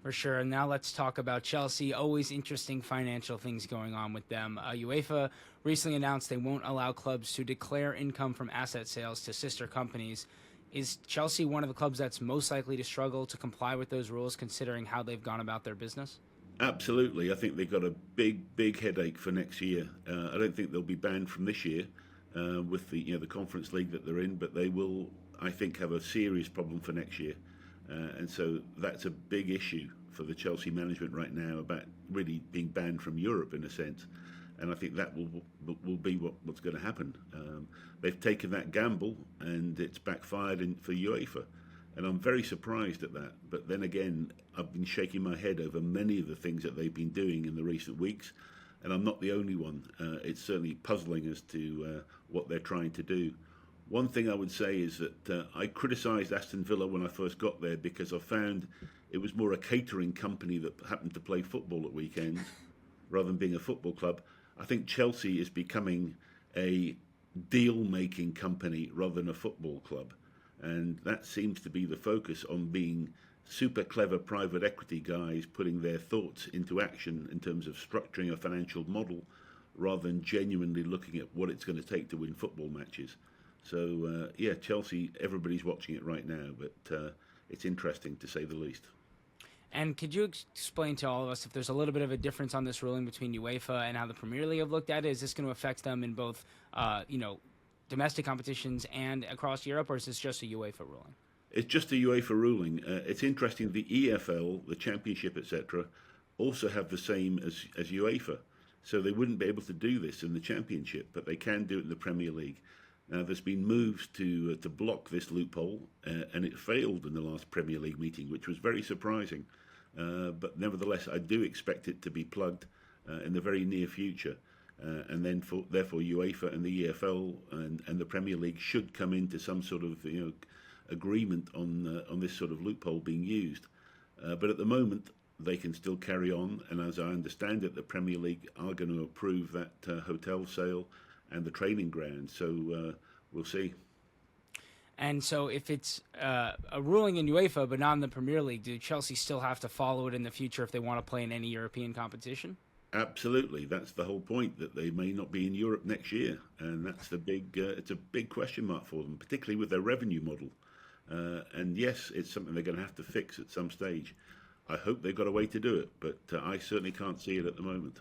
For sure. And now let's talk about Chelsea. Always interesting financial things going on with them. UEFA recently announced they won't allow clubs to declare income from asset sales to sister companies. Is Chelsea one of the clubs that's most likely to struggle to comply with those rules, considering how they've gone about their business? Absolutely. I think they've got a big headache for next year. I don't think they'll be banned from this year with the Conference League that they're in, but they will, I think, have a serious problem for next year. And so that's a big issue for the Chelsea management right now about really being banned from Europe in a sense. And I think that will be what's going to happen. They've taken that gamble and it's backfired for UEFA. And I'm very surprised at that. But then again, I've been shaking my head over many of the things that they've been doing in the recent weeks. And I'm not the only one. It's certainly puzzling as to what they're trying to do. One thing I would say is that I criticised Aston Villa when I first got there because I found it was more a catering company that happened to play football at weekends rather than being a football club. I think Chelsea is becoming a deal-making company rather than a football club. And that seems to be the focus on being super clever private equity guys putting their thoughts into action in terms of structuring a financial model rather than genuinely looking at what it's going to take to win football matches. So, yeah, Chelsea, everybody's watching it right now, but it's interesting to say the least. And could you explain to all of us if there's a little bit of a difference on this ruling between UEFA and how the Premier League have looked at it? Is this going to affect them in both, domestic competitions and across Europe, or is this just a UEFA ruling? It's just a UEFA ruling. It's interesting. The EFL, the Championship, etc., also have the same as UEFA, so they wouldn't be able to do this in the Championship, but they can do it in the Premier League. Now, there's been moves to block this loophole, and it failed in the last Premier League meeting, which was very surprising. But nevertheless, I do expect it to be plugged in the very near future. And then, therefore, UEFA and the EFL and the Premier League should come into some sort of agreement on this sort of loophole being used. But at the moment, they can still carry on. And as I understand it, the Premier League are going to approve that hotel sale and the training ground. So we'll see. And so if it's a ruling in UEFA but not in the Premier League, do Chelsea still have to follow it in the future if they want to play in any European competition? Absolutely, that's the whole point, that they may not be in Europe next year, and that's the big. It's a big question mark for them, particularly with their revenue model. And yes, it's something they're going to have to fix at some stage. I hope they've got a way to do it, but I certainly can't see it at the moment.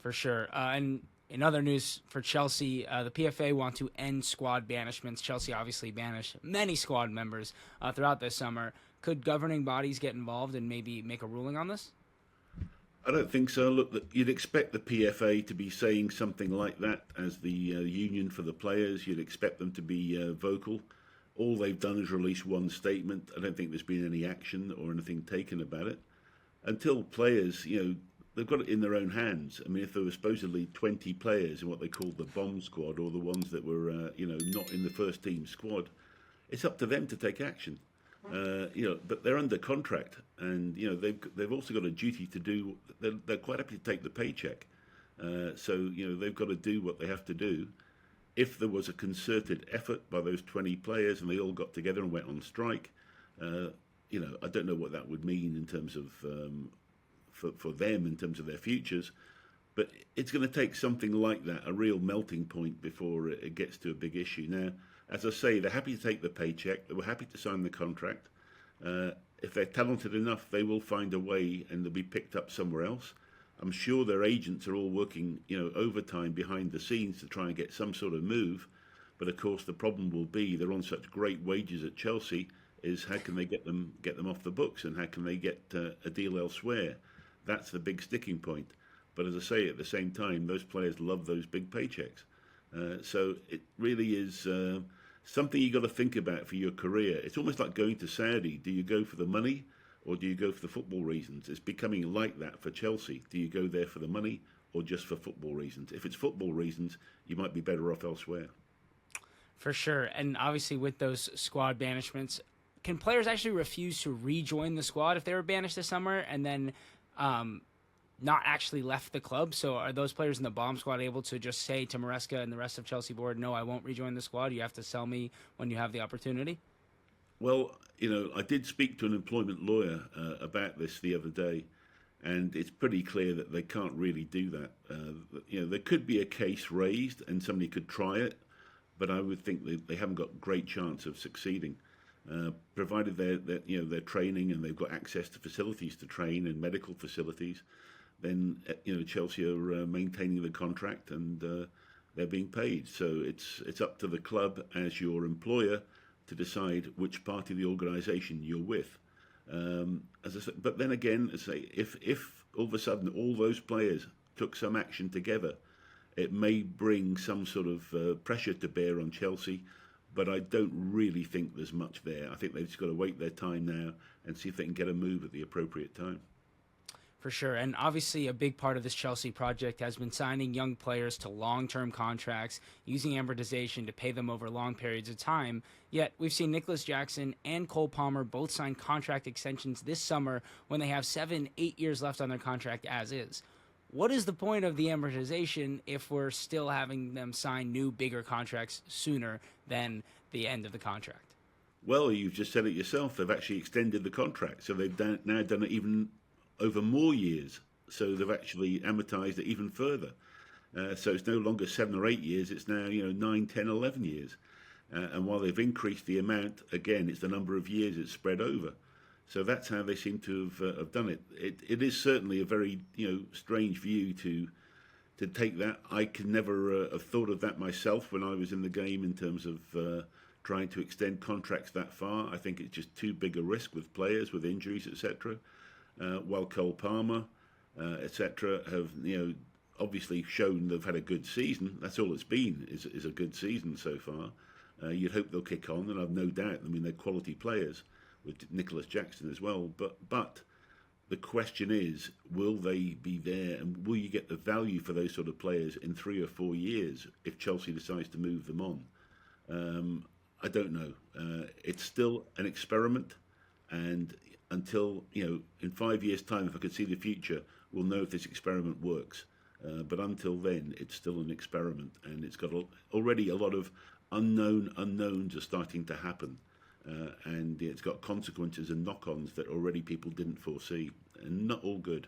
For sure. And in other news for Chelsea, the PFA want to end squad banishments. Chelsea obviously banished many squad members throughout this summer. Could governing bodies get involved and maybe make a ruling on this? I don't think so. Look, you'd expect the PFA to be saying something like that as the union for the players. You'd expect them to be vocal. All they've done is release one statement. I don't think there's been any action or anything taken about it. Until players, they've got it in their own hands. I mean, if there were supposedly 20 players in what they called the bomb squad, or the ones that were, not in the first team squad, it's up to them to take action. But they're under contract, and they've also got a duty to do. They're quite happy to take the paycheck, so they've got to do what they have to do. If there was a concerted effort by those 20 players and they all got together and went on strike, I don't know what that would mean in terms of for them in terms of their futures. But it's going to take something like that, a real melting point, before it gets to a big issue. Now, as I say, they're happy to take the paycheck. They were happy to sign the contract. If they're talented enough, they will find a way and they'll be picked up somewhere else. I'm sure their agents are all working, overtime behind the scenes to try and get some sort of move. But of course, the problem will be they're on such great wages at Chelsea. Is how can they get them off the books, and how can they get a deal elsewhere? That's the big sticking point. But as I say, at the same time, those players love those big paychecks. So it really is something you got to think about for your career. It's almost like going to Saudi. Do you go for the money, or do you go for the football reasons? It's becoming like that for Chelsea. Do you go there for the money or just for football reasons? If it's football reasons, you might be better off elsewhere. For sure. And obviously with those squad banishments, can players actually refuse to rejoin the squad if they were banished this summer and then not actually left the club? So are those players in the bomb squad able to just say to Maresca and the rest of Chelsea board, no, I won't rejoin the squad. You have to sell me when you have the opportunity? Well, I did speak to an employment lawyer about this the other day, and it's pretty clear that they can't really do that. There could be a case raised, and somebody could try it, but I would think they haven't got great chance of succeeding, provided they're training and they've got access to facilities to train and medical facilities. Then Chelsea are maintaining the contract and they're being paid. So it's up to the club as your employer to decide which part of the organisation you're with. As I said, but then again, if all of a sudden all those players took some action together, it may bring some sort of pressure to bear on Chelsea. But I don't really think there's much there. I think they've just got to wait their time now and see if they can get a move at the appropriate time. For sure. And obviously a big part of this Chelsea project has been signing young players to long-term contracts, using amortization to pay them over long periods of time. Yet we've seen Nicholas Jackson and Cole Palmer both sign contract extensions this summer when they have 7-8 years left on their contract as is. What is the point of the amortization if we're still having them sign new, bigger contracts sooner than the end of the contract? Well, you've just said it yourself. They've actually extended the contract. So they've now done it even over more years. So they've actually amortized it even further. So it's no longer 7 or 8 years. It's now 9, 10, 11 years. And while they've increased the amount, again, it's the number of years it's spread over. So that's how they seem to have done it. It is certainly a very strange view to take that. I could never have thought of that myself when I was in the game in terms of trying to extend contracts that far. I think it's just too big a risk with players, with injuries, etc. While Cole Palmer, etc., have obviously shown they've had a good season. That's all it's been is a good season so far. You'd hope they'll kick on, and I've no doubt. I mean, they're quality players, with Nicholas Jackson as well. But the question is, will they be there, and will you get the value for those sort of players in 3 or 4 years if Chelsea decides to move them on? I don't know. It's still an experiment, and until in 5 years' time, if I could see the future, we'll know if this experiment works. But until then, it's still an experiment, and it's got already a lot of unknowns are starting to happen. And it's got consequences and knock-ons that already people didn't foresee, and not all good.